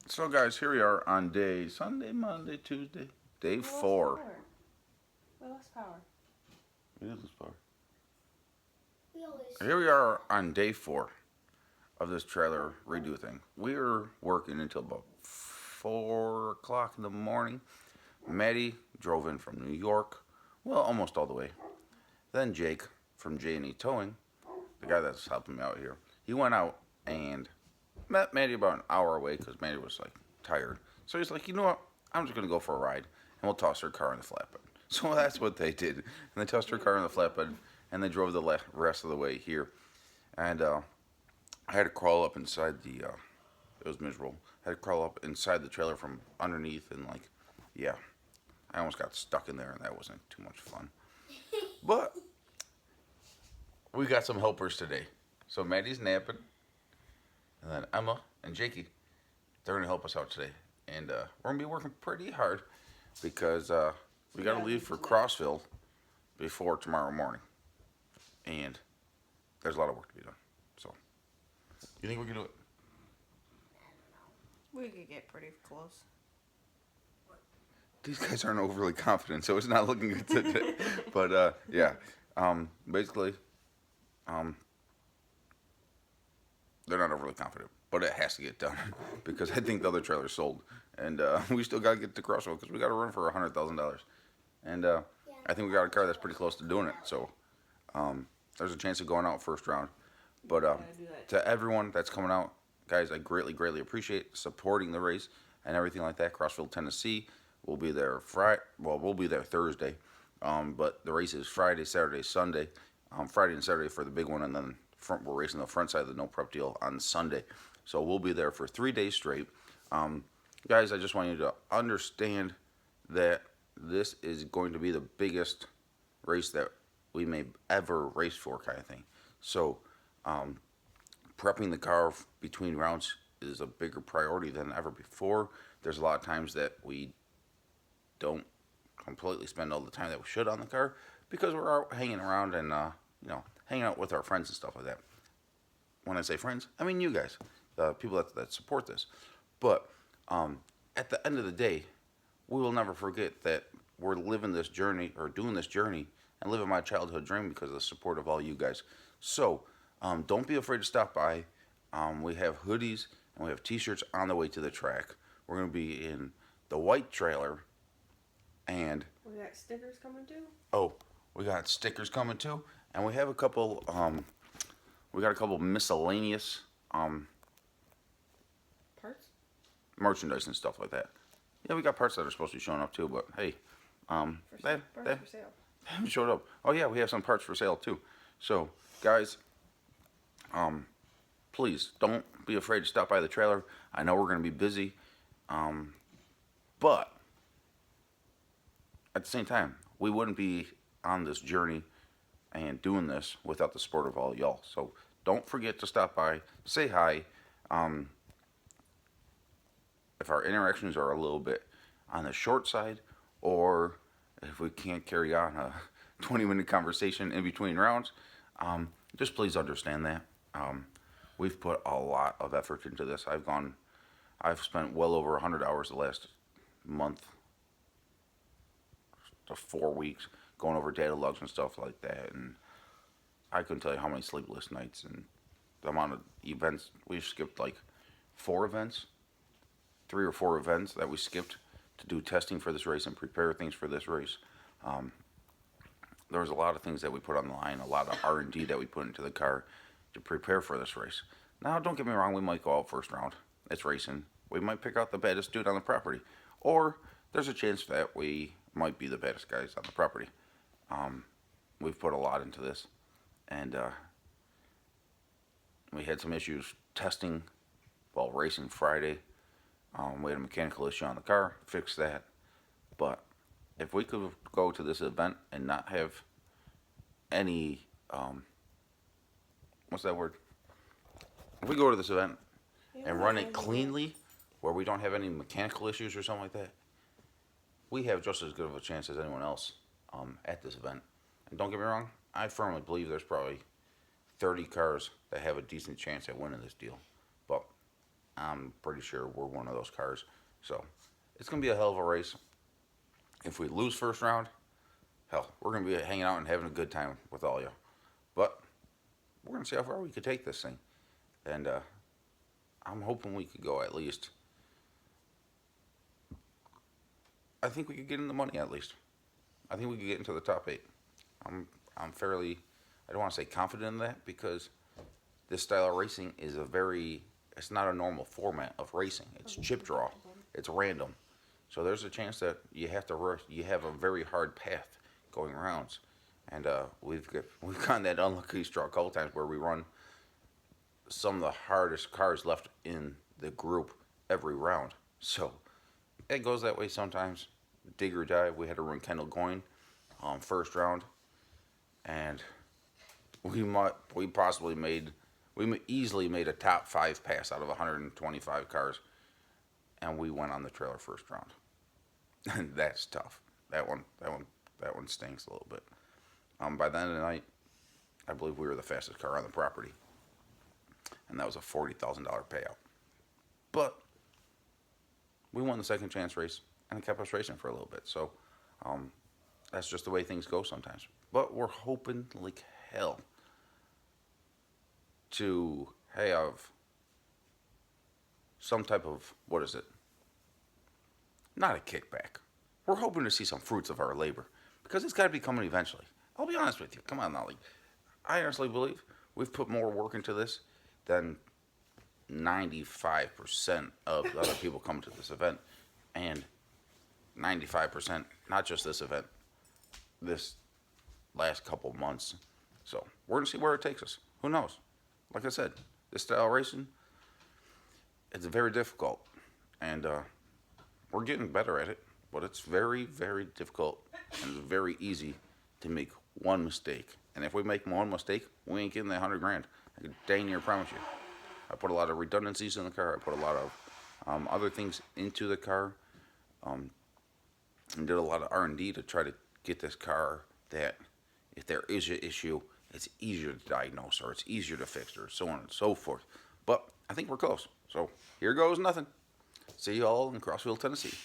So, guys, here we are on day Sunday, Monday, Tuesday, day We lost 4. power. We lost power. It is this far. We always Here we are on day 4 of this trailer redo thing. We are working until about 4 o'clock in the morning. Maddie drove in from New York, well, almost all the way. Then Jake from J&E Towing, the guy that's helping me out here, he went out and met Maddie about an hour away because Maddie was like tired. So he's like, you know what? I'm just gonna go for a ride and we'll toss her car in the flatbed. So that's what they did, and they tossed her car in the flatbed and they drove the rest of the way here. And I had to crawl up inside the. It was miserable. I had to crawl up inside the trailer from underneath and like, yeah, I almost got stuck in there and that wasn't too much fun. But we got some helpers today. So Maddie's napping, and then Emma and Jakey, they're gonna help us out today, and we're gonna be working pretty hard because we gotta leave for Crossville before tomorrow morning, and there's a lot of work to be done. So, you think we can do it? We could get pretty close. These guys aren't overly confident, so it's not looking good today. But yeah, basically, um, they're not overly confident, but it has to get done because I think the other trailer's sold, and we still gotta get to Crossville because we gotta run for $100,000, and I think we got a car that's pretty close to doing it. So there's a chance of going out first round. But to everyone that's coming out, guys, I greatly, greatly appreciate supporting the race and everything like that. Crossville, Tennessee, we'll be there Friday. Well, we'll be there Thursday, but the race is Friday, Saturday, Sunday. Friday and Saturday for the big one, and then we're racing the front side of the no prep deal on Sunday. So we'll be there for 3 days straight. Guys, I just want you to understand that this is going to be the biggest race that we may ever race for, kind of thing. So prepping the car between rounds is a bigger priority than ever before. There's a lot of times that we don't completely spend all the time that we should on the car because we're out hanging around and hanging out with our friends and stuff like that. When I say friends, I mean you guys, the people that support this. But at the end of the day, we will never forget that we're living this journey or doing this journey and living my childhood dream because of the support of all you guys. So don't be afraid to stop by. We have hoodies and we have t-shirts on the way to the track. We're going to be in the white trailer, and We got stickers coming too. oh, we got stickers coming too, and we have a couple. We got a couple miscellaneous Parts. merchandise and stuff like that. Yeah, we got parts that are supposed to be showing up too, but hey, Parts for sale. they haven't showed up. Oh yeah, we have some parts for sale too. So guys, please don't be afraid to stop by the trailer. I know we're gonna be busy, but at the same time, we wouldn't be on this journey and doing this without the support of all y'all. So don't forget to stop by, say hi. Um, if our interactions are a little bit on the short side, or if we can't carry on a 20-minute conversation in between rounds, just please understand that. We've put a lot of effort into this. I've spent well over 100 hours the last month to 4 weeks going over data logs and stuff like that, and I couldn't tell you how many sleepless nights and the amount of events. We've skipped like 4 events, 3 or 4 events that we skipped to do testing for this race and prepare things for this race. Um, there was a lot of things that we put on the line, a lot of R&D that we put into the car to prepare for this race. Now, don't get me wrong, we might go out first round. It's racing. We might pick out the baddest dude on the property, or there's a chance that we might be the baddest guys on the property. We've put a lot into this, and we had some issues testing while racing Friday. We had a mechanical issue on the car, fixed that. But if we could go to this event and not have any, what's that word? If we go to this event and run it cleanly, where we don't have any mechanical issues or something like that, we have just as good of a chance as anyone else at this event. And don't get me wrong, I firmly believe there's probably 30 cars that have a decent chance at winning this deal. But I'm pretty sure we're one of those cars. So it's gonna be a hell of a race. If we lose first round, hell, we're gonna be hanging out and having a good time with all you. But we're gonna see how far we could take this thing, and I'm hoping we could go at least. I think we could get in the money at least. I think we could get into the top 8. I'm fairly. I don't want to say confident in that because this style of racing is a very. It's not a normal format of racing. It's chip draw. It's random. So there's a chance that you have to rush. You have a very hard path going rounds, and we've gotten that unlucky straw a couple times where we run some of the hardest cars left in the group every round. So it goes that way sometimes. Dig or die. We had to run Kendall Goyne first round, and we easily made a top 5 pass out of 125 cars, and we went on the trailer first round. And that's tough. That one stinks a little bit. By the end of the night, I believe we were the fastest car on the property, and that was a $40,000 payout. But we won the second chance race, and it kept us racing for a little bit. So that's just the way things go sometimes. But we're hoping like hell to have some type of, what is it? Not a kickback. We're hoping to see some fruits of our labor because it's got to be coming eventually. I'll be honest with you. Come on, Nolly. I honestly believe we've put more work into this than 95% of the other people coming to this event, and 95%, not just this event, this last couple months. So we're going to see where it takes us. Who knows? Like I said, this style racing, it's very difficult, and we're getting better at it, but it's very, very difficult, and it's very easy to make one mistake. And if we make one mistake, we ain't getting that 100 grand. I can dang near promise you. I put a lot of redundancies in the car. I put a lot of other things into the car, and did a lot of R&D to try to get this car that if there is an issue, it's easier to diagnose or it's easier to fix or so on and so forth. But I think we're close. So here goes nothing. See you all in Crossville, Tennessee.